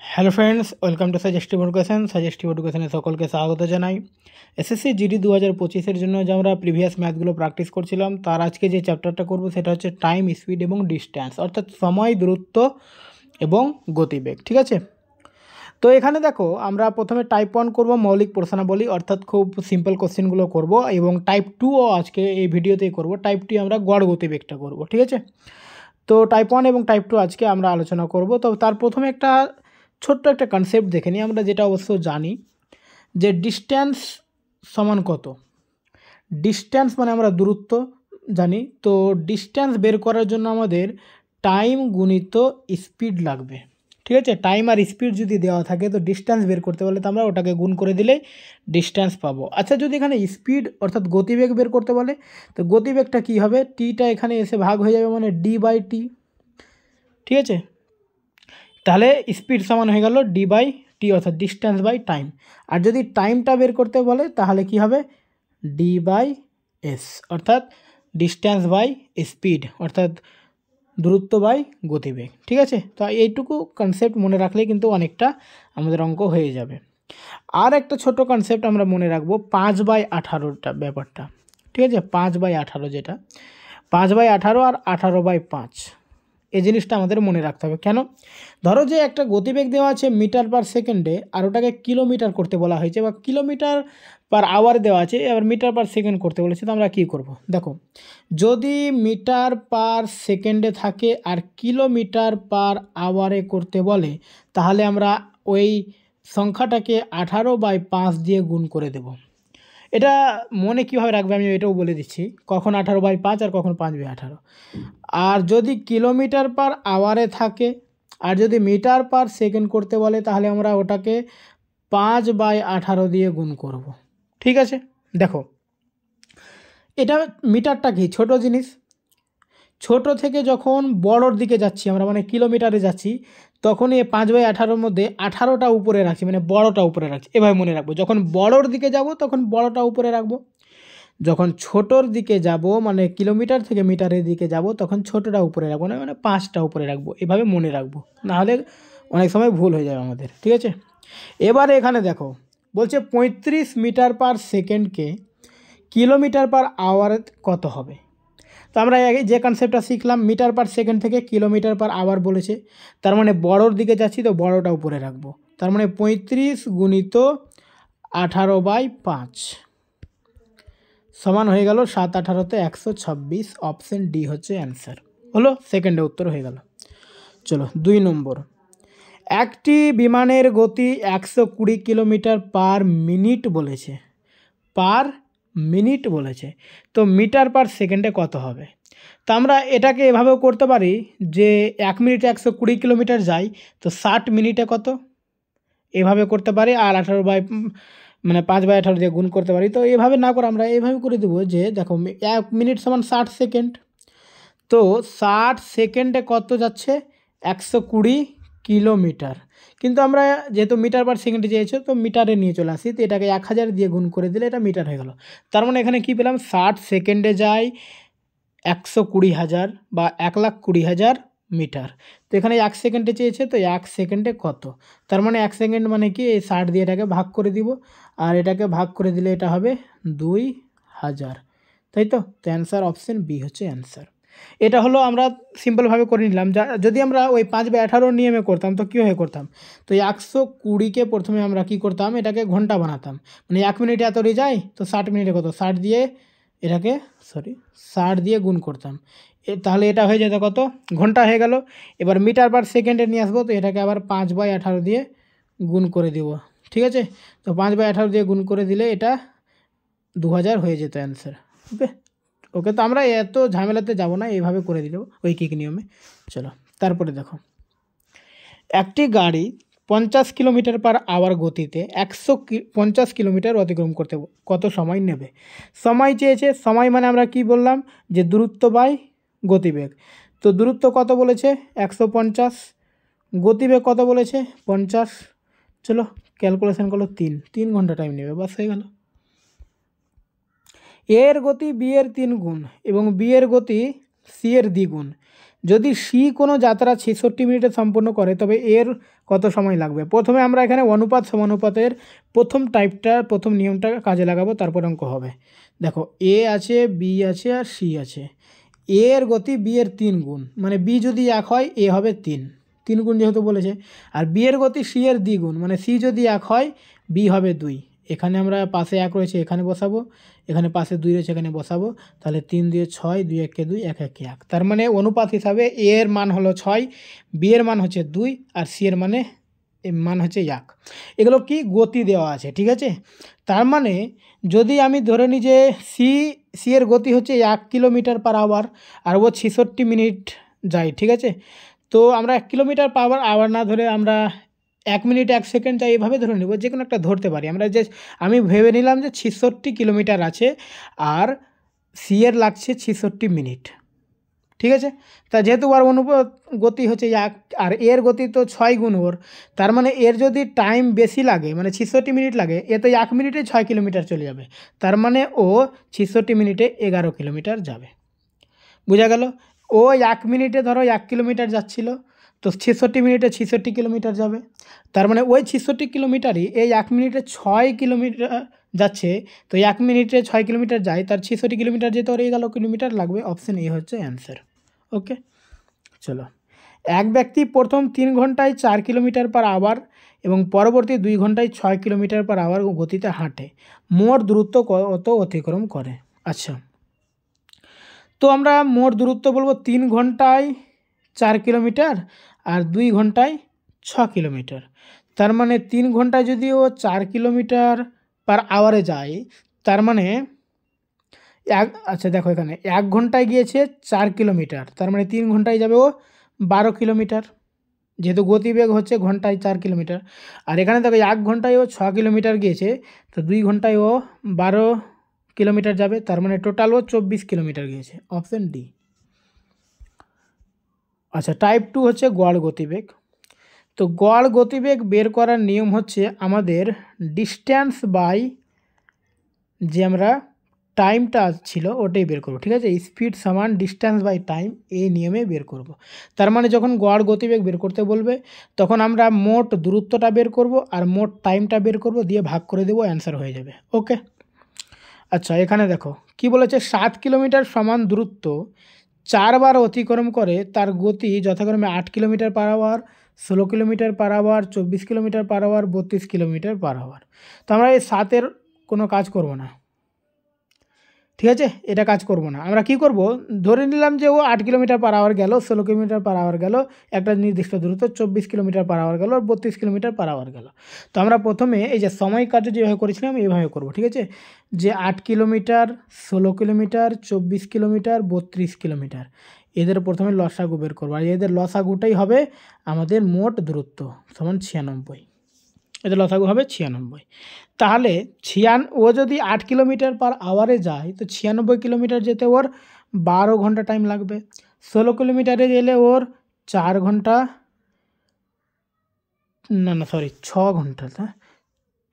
Hello friends, welcome to suggestive এডুকেশনে সকলকে স্বাগত জানাই। এসএসসি জিডি 2025-এর জন্য যে আমরা প্রিভিয়াস ম্যাথগুলো প্র্যাকটিস করছিলাম, তার আজকে যে চ্যাপ্টারটা করব সেটা হচ্ছে টাইম, স্পিড এবং ডিস্ট্যান্স, অর্থাৎ সময়, দূরত্ব এবং গতিবেগ। ঠিক আছে, তো এখানে দেখো আমরা প্রথমে টাইপ 1 করব, মৌলিক প্রশ্নাবলী, অর্থাৎ খুব সিম্পল কোশ্চেনগুলো করব, এবং টাইপ 2ও আজকে এই ভিডিওতেই করব। টাইপ 2 আমরা গড় গতিবেগটা করব। ঠিক আছে, তো টাইপ 1 এবং টাইপ 2 আজকে আমরা আলোচনা করব। তো তার প্রথমে একটা ছোট্ট একটা কনসেপ্ট দেখে নিই। আমরা যেটা অবশ্য জানি যে ডিস্ট্যান্স সমান কত। ডিস্ট্যান্স মানে আমরা দূরত্ব জানি। তো ডিস্ট্যান্স বের করার জন্য আমাদের টাইম গুণিত স্পিড লাগবে। ঠিক আছে, টাইম আর স্পিড যদি দেওয়া থাকে তো ডিস্ট্যান্স বের করতে বলে তো আমরা ওটাকে গুণ করে দিলেই ডিস্ট্যান্স পাবো। আচ্ছা, যদি এখানে স্পিড অর্থাৎ গতিবেগ বের করতে বলে তো গতিবেগটা কী হবে, টিটা এখানে এসে ভাগ হয়ে যাবে, মানে ডি বাই টি। ঠিক আছে, তাহলে স্পিড সমান হয়ে গেল ডি বাই টি, অর্থাৎ ডিস্ট্যান্স বাই টাইম। আর যদি টাইমটা বের করতে বলে তাহলে কি হবে, ডি বাই এস, অর্থাৎ ডিস্ট্যান্স বাই স্পিড, অর্থাৎ দূরত্ব বাই গতিবেগ। ঠিক আছে, তো এইটুকু কনসেপ্ট মনে রাখলেই কিন্তু অনেকটা আমাদের অঙ্ক হয়ে যাবে। আর একটা ছোট কনসেপ্ট আমরা মনে রাখবো, 5/18টা ব্যাপারটা। ঠিক আছে, 5/18, যেটা 5/18 আর 18/5, এই জিনিসটা আমাদের মনে রাখতে হবে। কেন? ধরো যে একটা গতিবেগ দেওয়া আছে মিটার পার সেকেন্ডে, আর ওটাকে কিলোমিটার করতে বলা হয়েছে, বা কিলোমিটার পার আওয়ার দেওয়া আছে, এবার মিটার পার সেকেন্ড করতে বলেছে। তো আমরা কী করব, দেখো, যদি মিটার পার সেকেন্ডে থাকে আর কিলোমিটার পার আওয়ারে করতে বলে, তাহলে আমরা ওই সংখ্যাটাকে 18/5 দিয়ে গুণ করে দেব। এটা মনে কীভাবে রাখবে আমি এটাও বলে দিচ্ছি, কখন 18/5 আর কখন 5/18। আর যদি কিলোমিটার পার আওয়ারে থাকে আর যদি মিটার পার সেকেন্ড করতে বলে, তাহলে আমরা ওটাকে 5/18 দিয়ে গুণ করব। ঠিক আছে, দেখো, এটা মিটারটা কি ছোট জিনিস, ছোট থেকে যখন বড়োর দিকে যাচ্ছি আমরা, মানে কিলোমিটারে যাচ্ছি, তখন এই 5/18 মধ্যে 18টা উপরে রাখছি, মানে বড়োটা উপরে রাখছি। এভাবে মনে রাখবো, যখন বড়োর দিকে যাব তখন বড়োটা উপরে রাখবো, যখন ছোটোর দিকে যাব মানে কিলোমিটার থেকে মিটারের দিকে যাব তখন ছোটোটা উপরে রাখবো না, মানে 5টা উপরে রাখবো। এভাবে মনে রাখবো, নাহলে অনেক সময় ভুল হয়ে যাবে আমাদের। ঠিক আছে, এবারে এখানে দেখো বলছে 35 মিটার পার সেকেন্ডকে কিলোমিটার পার আওয়ার কত হবে। তো আমরা আগে যে কনসেপ্টটা শিখলাম, মিটার পার সেকেন্ড থেকে কিলোমিটার পার আওয়ার বলেছে, তার মানে বড়োর দিকে যাচ্ছি তো বড়োটা উপরে রাখবো। তার মানে 35 গুণিত 18/5 সমান হয়ে গেল 7/18 126। অপশন ডি হচ্ছে অ্যান্সার। হলো, সেকেন্ডে উত্তর হয়ে গেল। চলো 2 নম্বর, একটি বিমানের গতি 120 কিলোমিটার পার মিনিট বলেছে, পার মিনিট বলেছে, তো মিটার পার সেকেন্ডে কত হবে। তো আমরা এটাকে এভাবেও করতে পারি যে 1 মিনিটে 120 কিলোমিটার যায়, তো 60 মিনিটে কত, এভাবে করতে পারি। আর 5/18 দিয়ে গুণ করতে পারি। তো এভাবে না করে আমরা এভাবে করে দেবো যে দেখো 1 মিনিট সমান 60 সেকেন্ড, তো 60 সেকেন্ডে কত যাচ্ছে, 120 কিলোমিটার। কিন্তু আমরা যেহেতু মিটার পার সেকেন্ডে চেয়েছো তো মিটারে নিয়ে চলে আসি, তো এটাকে 1000 দিয়ে গুণ করে দিলে এটা মিটার হয়ে গেল। তার মানে এখানে কী পেলাম, 60 সেকেন্ডে যায় 120,000 বা 1,20,000 মিটার। তো এখানে 1 সেকেন্ডে চেয়েছে, তো 1 সেকেন্ডে কত, তার মানে 1 সেকেন্ড মানে কি, এই 60 দিয়ে এটাকে ভাগ করে দিব, আর এটাকে ভাগ করে দিলে এটা হবে 2000, তাই তো। অ্যান্সার অপশন বি হচ্ছে অ্যান্সার। এটা হলো আমরা সিম্পলভাবে করে নিলাম। যদি আমরা ওই 5/18 নিয়মে করতাম তো কীভাবে করতাম, তো 120কে প্রথমে আমরা কি করতাম, এটাকে ঘন্টা বানাতাম, মানে 1 মিনিটে এত যায়, তো 60 মিনিটে কত, 60 দিয়ে এটাকে 60 দিয়ে গুণ করতাম, তাহলে এটা হয়ে যেত কত, ঘন্টা হয়ে গেল। এবার মিটার পার সেকেন্ডে নিয়ে আসবো, তো এটাকে আবার 5/18 দিয়ে গুণ করে দিব। ঠিক আছে, তো 5/18 দিয়ে গুণ করে দিলে এটা 2000 হয়ে যেত অ্যান্সার। ওকে ওকে, তো আমরা এত ঝামেলাতে যাব না, এইভাবে করে দিলেও ঐকিক নিয়মে। চলো তারপরে দেখো, একটি গাড়ি 50 কিলোমিটার পার আওয়ার গতিতে 150 কিলোমিটার অতিক্রম করতে কত সময় নেবে। সময় চেয়েছে, সময় মানে আমরা কি বললাম যে দূরত্ব বাই গতিবেগ। তো দূরত্ব কত বলেছে, 150, গতিবেগ কত বলেছে 50। চলো ক্যালকুলেশন করলো, 3 ঘন্টা টাইম নেবে, বাস হয়ে গেল। এর গতি বি এর 3 গুণ এবং বি এর গতি সি এর দ্বিগুণ, যদি সি কোনো যাত্রা 66 মিনিটে সম্পন্ন করে তবে এর কত সময় লাগবে। প্রথমে আমরা এখানে অনুপাত সমানুপাতের প্রথম নিয়মটা কাজে লাগাবো, তারপর অঙ্ক হবে। দেখো এ আছে, বি আছে আর সি আছে। এ এর গতি বি এর 3 গুণ, মানে বি যদি 1 হয় এ হবে 3 গুণ যেহেতু বলেছে। আর বি এর গতি সি এর 2 গুণ, মানে সি যদি 1 হয় বি হবে 2। এখানে আমরা পাশে 1 রয়েছে এখানে বসাবো, এখানে পাশে 2 রয়েছে এখানে বসাবো। তাহলে 3 দিয়ে 6, 2 একে 2, 1 একে 1। তার মানে অনুপাত হিসাবে এ এর মান হলো 6, বি এর মান হচ্ছে 2 আর সি এর মান হচ্ছে 1। এগুলো কি গতি দেওয়া আছে, ঠিক আছে। তার মানে যদি আমি ধরে নিই যে সি এর গতি হচ্ছে 1 কিলোমিটার পার আওয়ার আর ও 66 মিনিট যায়, ঠিক আছে। তো আমরা 1 কিলোমিটার পার আওয়ার না ধরে আমরা 1 মিনিট 1 সেকেন্ড যাই এভাবে ধরে নেব, যে কোনো একটা ধরতে পারি আমরা। আমি ভেবে নিলাম যে 66 কিলোমিটার আছে আর সি এর লাগছে 66 মিনিট, ঠিক আছে। তা যেহেতু ওর গতি হচ্ছে 1 আর এর গতি তো 6 গুণ ওর, তার মানে এর যদি টাইম বেশি লাগে মানে 66 মিনিট লাগে, এ তো 1 মিনিটে 6 কিলোমিটার চলে যাবে। তার মানে ও 66 মিনিটে 11 কিলোমিটার যাবে। বোঝা গেল? ও 1 মিনিটে ধরো 1 কিলোমিটার যাচ্ছিল, তো 66 মিনিটে 66 কিলোমিটার যাবে। তার মানে ওই 66 কিলোমিটারই এই 1 মিনিটে 6 কিলোমিটার যাচ্ছে। তো 1 মিনিটে 6 কিলোমিটার যায়, তার 66 কিলোমিটার যেতে ওর 11 কিলোমিটার লাগবে। অপশন এ হচ্ছে অ্যান্সার। ওকে, চলো। এক ব্যক্তি প্রথম 3 ঘন্টায় 4 কিলোমিটার পার আওয়ার এবং পরবর্তী 2 ঘন্টায় 6 কিলোমিটার পার আওয়ার গতিতে হাঁটে, মোট দূরত্ব কত অতিক্রম করে? আচ্ছা, তো আমরা মোট দূরত্ব বলবো 3 ঘন্টায় 4 কিলোমিটার আর 2 ঘন্টায় 6 কিলোমিটার। তার মানে 3 ঘন্টায় যদি ও 4 কিলোমিটার পার আওয়ারে যায়, তার মানে আচ্ছা দেখো এখানে 1 ঘন্টায় গিয়েছে 4 কিলোমিটার, তার মানে 3 ঘন্টায় যাবে ও 12 কিলোমিটার, যেহেতু গতিবেগ হচ্ছে ঘন্টায় 4 কিলোমিটার। আর এখানে দেখো 1 ঘন্টায় ও 6 কিলোমিটার গিয়েছে, তো 2 ঘন্টায় ও 12 কিলোমিটার যাবে, তার মানে টোটাল ও 24 কিলোমিটার গিয়েছে। Option D. আচ্ছা, টাইপ 2 হচ্ছে গড় গতিবেগ। তো গড় গতিবেগ বের করার নিয়ম হচ্ছে আমাদের ডিস্ট্যান্স বাই যে আমরা টাইমটা ছিল ওটাই বের করব, ঠিক আছে। স্পিড সমান ডিস্ট্যান্স বাই টাইম, এই নিয়মে বের করব। তার মানে যখন গড় গতিবেগ বের করতে বলবে তখন আমরা মোট দূরত্বটা বের করব আর মোট টাইমটা বের করব, দিয়ে ভাগ করে দেবো, অ্যান্সার হয়ে যাবে। ওকে, আচ্ছা এখানে দেখো কি বলেছে, 7 কিলোমিটার সমান দূরত্ব 4 বার অতিক্রম করে, তার গতি যথাক্রমে 8 kilometre per hour, 16 kilometre per hour, 24 kilometre per hour, 32 kilometre per hour. তো আমরা এই 7-এর কোনো কাজ করব না, ঠিক আছে, এটা কাজ করব না। আমরা কি করব, ধরে নিলাম যে ও 8 কিলোমিটার পার আওয়ার গেল, 16 কিলোমিটার পার আওয়ার গেল, একটা নির্দিষ্ট দূরত্ব 24 কিলোমিটার পার আওয়ার গেল, 32 কিলোমিটার পার আওয়ার গেল। তো আমরা প্রথমে এই যে সময় কার্য যেভাবে করেছিলাম এইভাবে করব, ঠিক আছে। যে 8 কিলোমিটার, 16 কিলোমিটার, 24 কিলোমিটার, 32 কিলোমিটার, এদের প্রথমে লসাগু বের করবো, আর এদের লসাগুটাই হবে আমাদের মোট দূরত্ব সমান 96। এদের লসাগু হবে 96। তাহলে ও যদি 8 কিলোমিটার পার আওয়ারে যায়, তো 96 কিলোমিটার যেতে ওর 12 ঘন্টা টাইম লাগবে। 16 কিলোমিটারে গেলে ওর 4 ঘন্টা, না সরি 6 ঘন্টা,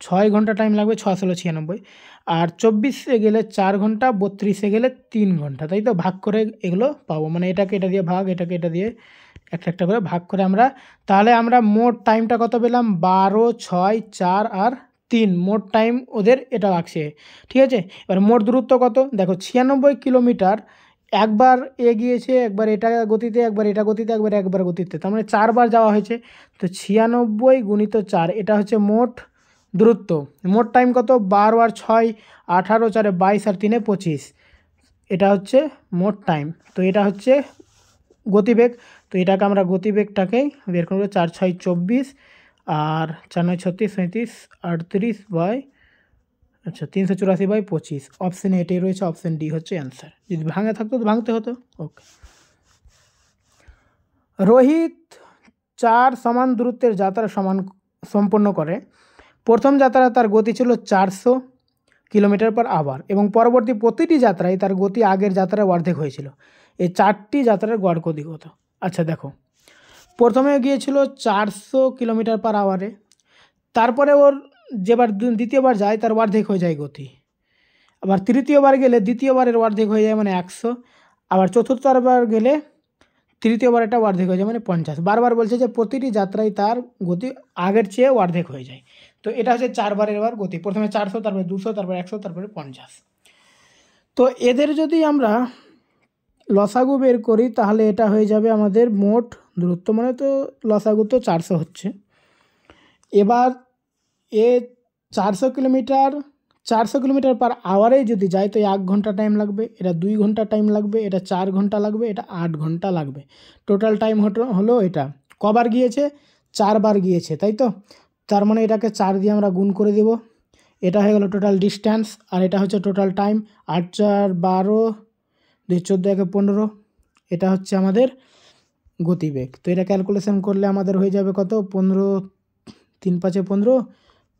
6 ঘন্টা টাইম লাগবে, 6 16 96। আর 24-এ গেলে 4 ঘন্টা, 32-এ গেলে 3 ঘন্টা, তাই তো ভাগ করে এগুলো পাবো, মানে এটাকে এটা দিয়ে ভাগ, এটাকে এটা দিয়ে একটা করে ভাগ করে আমরা, তাহলে আমরা মোট টাইমটা কত পেলাম, 12, 6, 4 আর 3, মোট টাইম ওদের এটা লাগছে, ঠিক আছে। এবার মোট দূরত্ব কত দেখো, 96 কিলোমিটার, একবার এগিয়েছে, একবার এটা গতিতে, একবার এটা গতিতে, একবার গতিতে, তার মানে 4 বার যাওয়া হয়েছে। তো 96 গুণিত 4, এটা হচ্ছে মোট দূরত্ব। মোট টাইম কত, 12 আর 6 18, 4 22 আর 3 25, এটা হচ্ছে মোট টাইম। তো এটা হচ্ছে গতিবেগ, তো এটাকে আমরা গতিবেগটাকেই বের করবো, 4 6 24 আর 4 9 36 37 38 বাই 384 বাই 25। অপশানে এটাই রয়েছে, অপশান ডি হচ্ছে অ্যান্সার। যদি ভাঙে থাকতো তো ভাঙতে হতো। ওকে, রোহিত 4 সমান দূরত্বের যাত্রা সম্পন্ন করে। প্রথম যাত্রা তার গতি ছিল 400 কিলোমিটার পার আওয়ার এবং পরবর্তী প্রতিটি যাত্রায় তার গতি আগের যাত্রার অর্ধেক হয়েছিল। এই 4টি যাত্রার গড় গতি কত? আচ্ছা দেখো, প্রথমে গিয়েছিল 400 কিলোমিটার পার আওয়ারে, তারপরে ওর যেবার দ্বিতীয়বার যায় তার অর্ধেক হয়ে যায় গতি, আবার তৃতীয়বার গেলে দ্বিতীয়বারের অর্ধেক হয়ে যায় মানে 100, আবার চতুর্থবার গেলে তৃতীয়বার এটা অর্ধেক হয়ে যায় মানে 50। বারবার বলছে যে প্রতিটি যাত্রায় তার গতি আগের চেয়ে অর্ধেক হয়ে যায়। তো এটা হচ্ছে 4বারের বার গতি, প্রথমে 400, তারপরে 200, তারপরে 100, তারপরে 50। তো এদের যদি আমরা লসাগু বের করি তাহলে এটা হয়ে যাবে আমাদের মোট দূরত্ব, মানে তো লসাগু তো 400 হচ্ছে। এবার এ 400 কিলোমিটার পার আওয়ারে যদি যায় তো 1 ঘন্টা টাইম লাগবে, এটা 2 ঘন্টা টাইম লাগবে, এটা 4 ঘন্টা লাগবে, এটা 8 ঘন্টা লাগবে। টোটাল টাইম হলো এটা কবার গিয়েছে, 4বার গিয়েছে, তাই তো। তার মানে এটাকে 4 দিয়ে আমরা গুণ করে দেব, এটা হয়ে গেল টোটাল ডিস্ট্যান্স, আর এটা হচ্ছে টোটাল টাইম। 8 4 12, 2 14 1 15, এটা হচ্ছে আমাদের গতিবেগ। তো এটা ক্যালকুলেশন করলে আমাদের হয়ে যাবে কত, 15 3 5 15,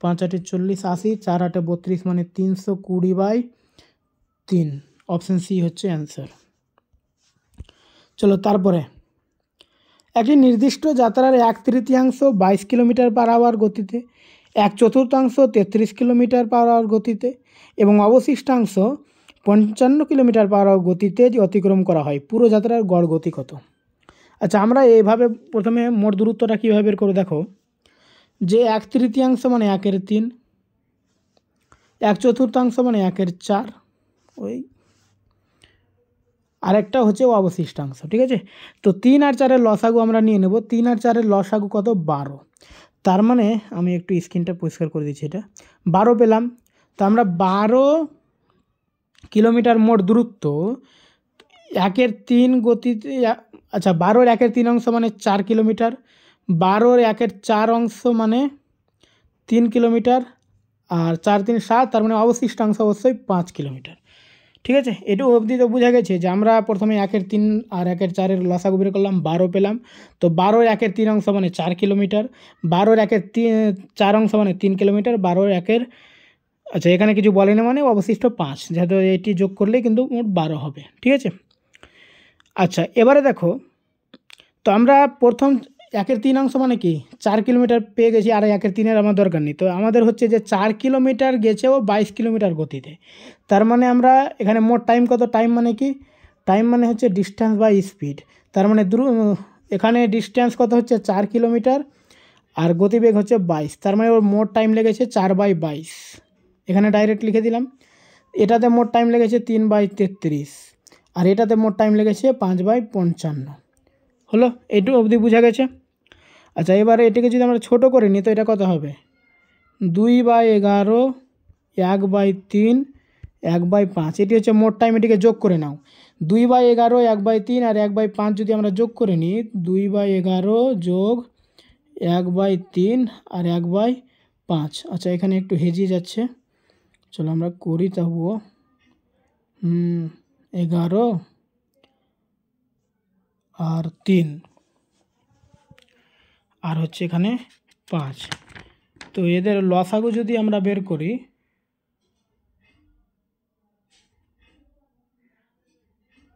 5 8 40 80, 4 8 32, মানে 320/3। অপশান সি হচ্ছে অ্যান্সার। চলো তারপরে, একটি নির্দিষ্ট যাত্রার 1/3 22 কিলোমিটার পার আওয়ার গতিতে, 1/4 33 কিলোমিটার পার আওয়ার গতিতে এবং অবশিষ্টাংশ 55 কিলোমিটার পার আওয়ার গতিতে অতিক্রম করা হয়, পুরো যাত্রার গড় গতি কত? আচ্ছা, আমরা এইভাবে প্রথমে মোট দূরত্বটা কীভাবে বের করে দেখো, যে 1/3 মানে 1/3, 1/4 মানে 1/4, ওই আরেকটা হচ্ছে অবশিষ্টাংশ, ঠিক আছে। তো 3 আর 4-এর লসাগু আমরা নিয়ে নেব। 3 আর 4-এর লসাগু কত, 12। তার মানে আমি একটু স্ক্রিনটা পরিষ্কার করে দিচ্ছি, এটা 12 পেলাম। তো আমরা 12 কিলোমিটার মোট দূরত্ব 1/3 গতিতে, আচ্ছা 12-এর 1/3 অংশ মানে 4 কিলোমিটার, 12-এর 1/4 অংশ মানে 3 কিলোমিটার, আর 4 3 7, তার মানে অবশিষ্টাংশ অবশ্যই 5 কিলোমিটার, ঠিক আছে। এটা অবধি তো বোঝা গেছে যে আমরা প্রথমে 1/3 আর 1/4-এর লসাগু বের করলাম, 12 পেলাম। তো 12-এর 1/3 অংশ মানে 4 কিলোমিটার, 12-এর 1/4 অংশ মানে 3 কিলোমিটার, 12-এর 1, আচ্ছা এখানে কিছু বলে না মানে অবশিষ্ট 5, যেহেতু এটি যোগ করলেই কিন্তু মোট 12 হবে, ঠিক আছে। আচ্ছা এবারে দেখো, তো আমরা প্রথম 1/3 অংশ মানে কি 4 কিলোমিটার পেয়ে গেছি, আর 1/3-এর আমার দরকার নেই। তো আমাদের হচ্ছে যে 4 কিলোমিটার গেছে ও 22 কিলোমিটার গতিতে। তার মানে আমরা এখানে মোট টাইম কত, টাইম মানে কি, টাইম মানে হচ্ছে ডিস্ট্যান্স বাই স্পিড। তার মানে এখানে ডিস্ট্যান্স কত হচ্ছে 4 কিলোমিটার, আর গতিবেগ হচ্ছে 22, তার মানে ওর মোট টাইম লেগেছে 4/22। এখানে ডাইরেক্ট লিখে দিলাম। এটাতে মোট টাইম লেগেছে 3/33, আর এটাতে মোট টাইম লেগেছে 5/55। হলো, এইটু অবধি বোঝা গেছে। আচ্ছা এবারে এটাকে যদি আমরা ছোটো করে নিই তো এটা কত হবে, 2/11, 1/3, 1/5, এটি হচ্ছে মোট টাইম। এটিকে যোগ করে নাও, 2/11, 1/3 আর 1/5 যদি আমরা যোগ করে নিই, 2/11 যোগ 1/3 আর 1/5। আচ্ছা এখানে একটু হেজিয়ে যাচ্ছে, চলো আমরা করি তবুও। 11 আর 3 আর হচ্ছে এখানে 5। তো এদের লসাগু যদি আমরা বের করি,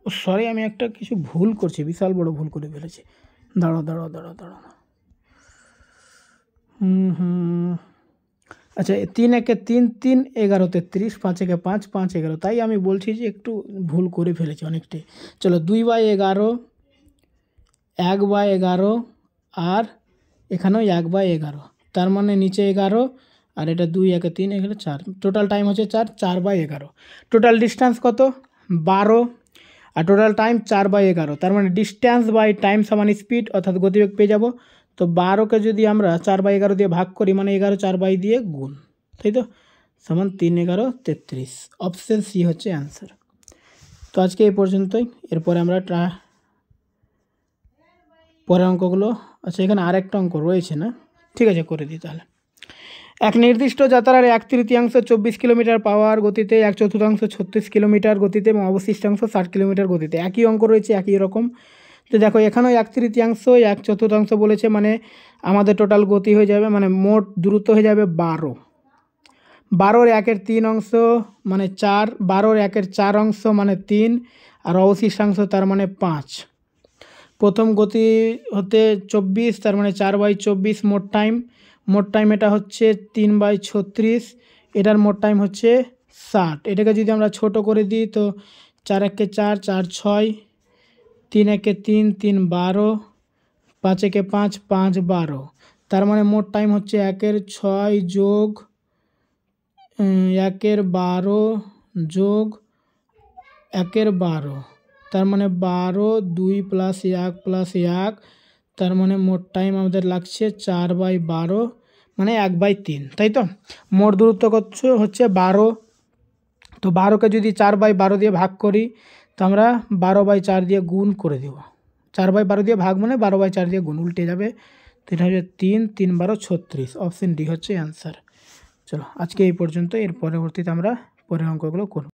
সরি আমি একটা কিছু ভুল করছি, বিশাল বড় ভুল করে ফেলেছি। দাঁড়াও। আচ্ছা 3 1 3 3 11 33, 5 1 5 5 11, তাই আমি বলছি যে একটু ভুল করে ফেলেছি অনেকটাই। চলো 2/11, 1/11, আর এখানেও 1/11, তার মানে নিচে 11, আর এটা 2 1 3 এখানে 4, টোটাল টাইম হচ্ছে 4/11। টোটাল ডিস্ট্যান্স কত, 12, আর টোটাল টাইম 4/11, তার মানে ডিস্ট্যান্স বাই টাইম সমান স্পিড, অর্থাৎ গতিবেগ পেয়ে যাব। তো 12কে যদি আমরা 4/11 দিয়ে ভাগ করি মানে 11 4 দিয়ে গুণ, তাই তো, সমান 3 11 33। অপশান সি হচ্ছে অ্যান্সার। তো আজকে এই পর্যন্তই, এরপরে আমরা পরের অঙ্কগুলো, আচ্ছা এখানে আরেকটা অঙ্ক রয়েছে না, ঠিক আছে করে দিই তাহলে। এক নির্দিষ্ট যাত্রার 1/3 24 কিলোমিটার পাওয়ার গতিতে, 1/4 36 কিলোমিটার গতিতে এবং অবশিষ্টাংশ 60 কিলোমিটার গতিতে। একই অঙ্ক রয়েছে, একই রকম। তো দেখো এখানেও 1/3 1/4 বলেছে, মানে আমাদের টোটাল গতি হয়ে যাবে, মানে মোট দূরত্ব হয়ে যাবে 12। 12-এর 1/3 অংশ মানে 4, 12-এর 1/4 অংশ মানে 3, আর অবশিষ্টাংশ তার মানে 5। প্রথম গতি হতে 24, তার মানে 4/24 মোট টাইম এটা হচ্ছে 3/36, এটার মোট টাইম হচ্ছে 60। এটাকে যদি আমরা ছোট করে দিই তো 4 1 4, 4 6, 3 একে 3, 3 12, 5 একে 5, 5 12। তার মানে মোট টাইম হচ্ছে 1-এর 6 যোগ 1-এর 12 যোগ 1-এর 12, তার মানে 12, 2 + 1 + 1, তার মানে মোট টাইম আমাদের লাগছে 4/12, মানে 1/3, তাই তো। মোট দূরত্ব কত হচ্ছে 12। তো 12কে যদি 4/12 দিয়ে ভাগ করি তো আমরা 12/4 দিয়ে গুণ করে দেব। 4/12 দিয়ে ভাগ মানে 12/4 দিয়ে গুণ, উল্টে যাবে। তো এটা হচ্ছে 3, 3 12 36, অপশন ডি হচ্ছে অ্যান্সার। চলো আজকে এই পর্যন্ত, এর পরবর্তীতে আমরা পরের অঙ্কগুলো করব।